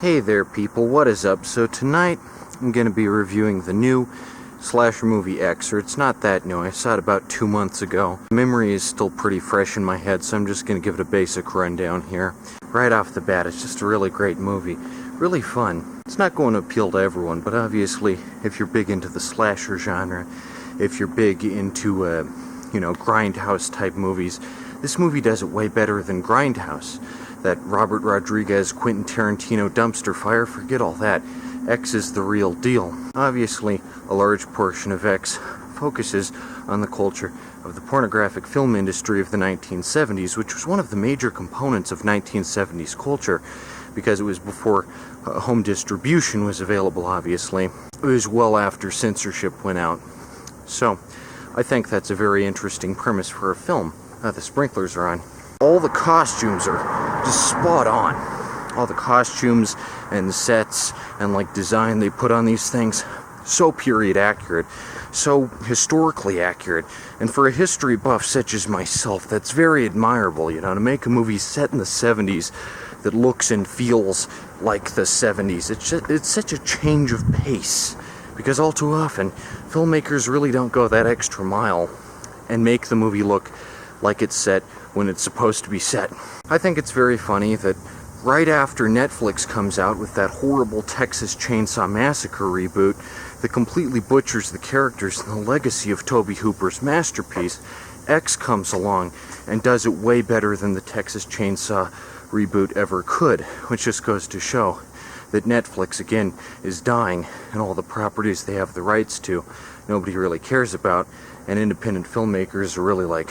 Hey there people, what is up? So tonight I'm going to be reviewing the new slasher movie X, or it's not that new, I saw it about 2 months ago. The memory is still pretty fresh in my head, so I'm just going to give it a basic rundown here. Right off the bat, it's just a really great movie. Really fun. It's not going to appeal to everyone, but obviously if you're big into the slasher genre, if you're big into, grindhouse type movies, this movie does it way better than Grindhouse. That Robert Rodriguez, Quentin Tarantino dumpster fire, forget all that. X is the real deal. Obviously, a large portion of X focuses on the culture of the pornographic film industry of the 1970s, which was one of the major components of 1970s culture, because it was before home distribution was available, obviously. It was well after censorship went out. So, I think that's a very interesting premise for a film. The sprinklers are on. All the costumes are just spot on. All the costumes and sets and design they put on these things, so period accurate, so historically accurate. And for a history buff such as myself, that's very admirable, to make a movie set in the 70s that looks and feels like the 70s. It's such a change of pace, because all too often filmmakers really don't go that extra mile and make the movie look like it's set when it's supposed to be set. I think it's very funny that right after Netflix comes out with that horrible Texas Chainsaw Massacre reboot that completely butchers the characters and the legacy of Tobe Hooper's masterpiece, X comes along and does it way better than the Texas Chainsaw reboot ever could, which just goes to show that Netflix, again, is dying, and all the properties they have the rights to, nobody really cares about, and independent filmmakers are really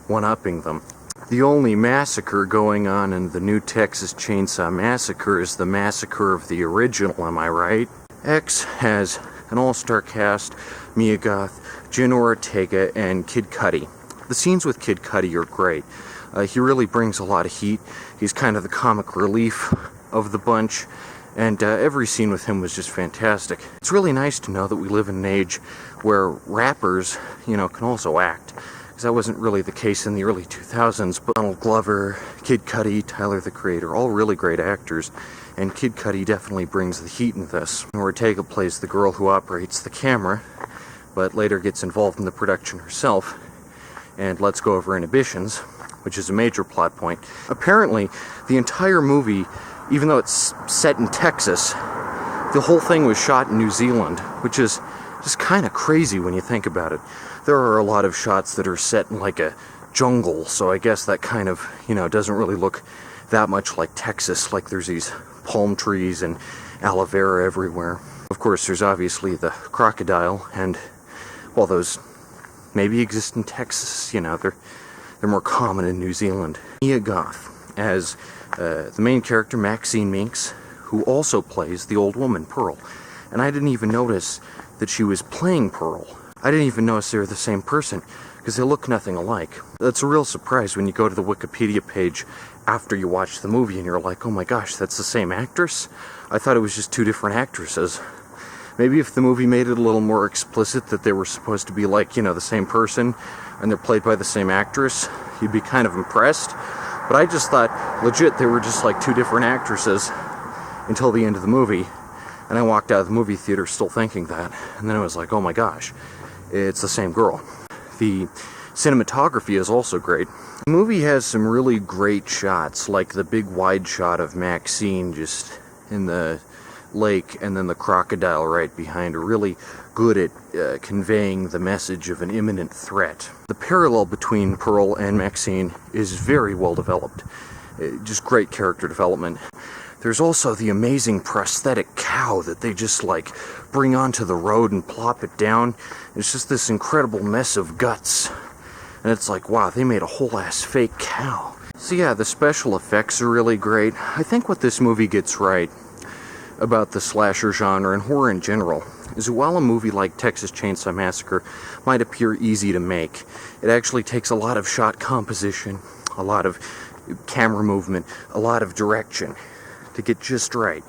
one-upping them. The only massacre going on in the new Texas Chainsaw Massacre is the massacre of the original, am I right? X has an all-star cast: Mia Goth, Jenna Ortega, and Kid Cudi. The scenes with Kid Cudi are great. He really brings a lot of heat. He's kind of the comic relief of the bunch, and every scene with him was just fantastic. It's really nice to know that we live in an age where rappers, can also act. That wasn't really the case in the early 2000s, but Donald Glover, Kid Cudi, Tyler the Creator, all really great actors, and Kid Cudi definitely brings the heat in this. Ortega plays the girl who operates the camera, but later gets involved in the production herself, and lets go of her inhibitions, which is a major plot point. Apparently, the entire movie, even though it's set in Texas, the whole thing was shot in New Zealand, which is just kind of crazy when you think about it. There are a lot of shots that are set in a jungle, so I guess that kind of, doesn't really look that much like Texas. There's these palm trees and aloe vera everywhere. Of course, there's obviously the crocodile, and while those maybe exist in Texas, they're more common in New Zealand. Mia Goth as the main character, Maxine Minks, who also plays the old woman, Pearl. And I didn't even notice that she was playing Pearl. I didn't even notice they were the same person, because they look nothing alike. That's a real surprise when you go to the Wikipedia page after you watch the movie and you're like, oh my gosh, that's the same actress? I thought it was just two different actresses. Maybe if the movie made it a little more explicit that they were supposed to be the same person and they're played by the same actress, you'd be kind of impressed. But I just thought, legit, they were just two different actresses until the end of the movie. And I walked out of the movie theater still thinking that. And then I was like, oh my gosh, it's the same girl. The cinematography is also great. The movie has some really great shots, like the big wide shot of Maxine just in the lake, and then the crocodile right behind her. Really good at conveying the message of an imminent threat. The parallel between Pearl and Maxine is very well developed. Just great character development. There's also the amazing prosthetic cow that they just bring onto the road and plop it down. It's just this incredible mess of guts. And it's wow, they made a whole ass fake cow. So yeah, the special effects are really great. I think what this movie gets right about the slasher genre and horror in general is that while a movie like Texas Chainsaw Massacre might appear easy to make, it actually takes a lot of shot composition, a lot of camera movement, a lot of direction to get just right.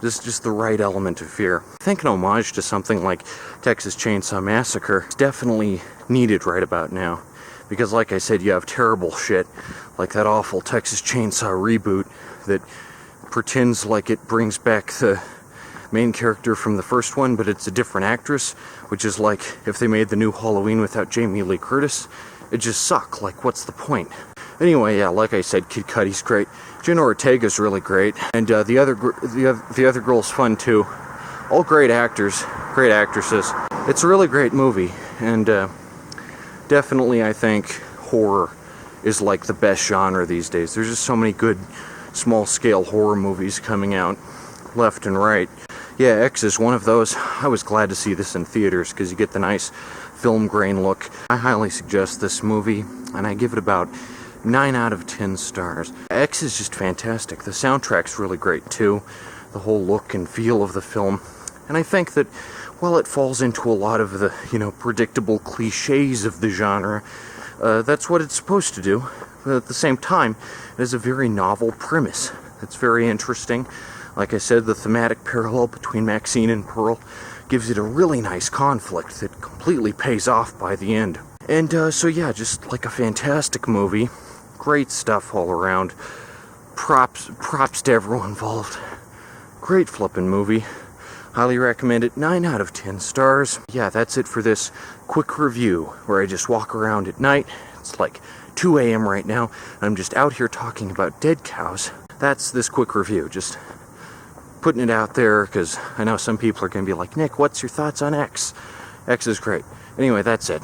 Just the right element of fear. I think an homage to something like Texas Chainsaw Massacre is definitely needed right about now. Because like I said, you have terrible shit, like that awful Texas Chainsaw reboot that pretends like it brings back the main character from the first one, but it's a different actress, which is like if they made the new Halloween without Jamie Lee Curtis. It just suck. Like, what's the point? Anyway, yeah, like I said, Kid Cudi's great. Jenna Ortega's really great, and the other girl's fun too. All great actors, great actresses. It's a really great movie, and definitely I think horror is like the best genre these days. There's just so many good small-scale horror movies coming out left and right. Yeah, X is one of those. I was glad to see this in theaters because you get the nice film grain look. I highly suggest this movie, and I give it about 9 out of 10 stars. X is just fantastic. The soundtrack's really great too. The whole look and feel of the film. And I think that while it falls into a lot of the, predictable cliches of the genre, that's what it's supposed to do. But at the same time, it has a very novel premise. It's very interesting. Like I said, the thematic parallel between Maxine and Pearl gives it a really nice conflict that completely pays off by the end. And so yeah, just like a fantastic movie. Great stuff all around. Props to everyone involved. Great flippin' movie. Highly recommend it. 9 out of 10 stars. Yeah, that's it for this quick review where I just walk around at night. It's like 2 a.m. right now, and I'm just out here talking about dead cows. That's this quick review. Just putting it out there because I know some people are going to be like, Nick, what's your thoughts on X? X is great. Anyway, that's it.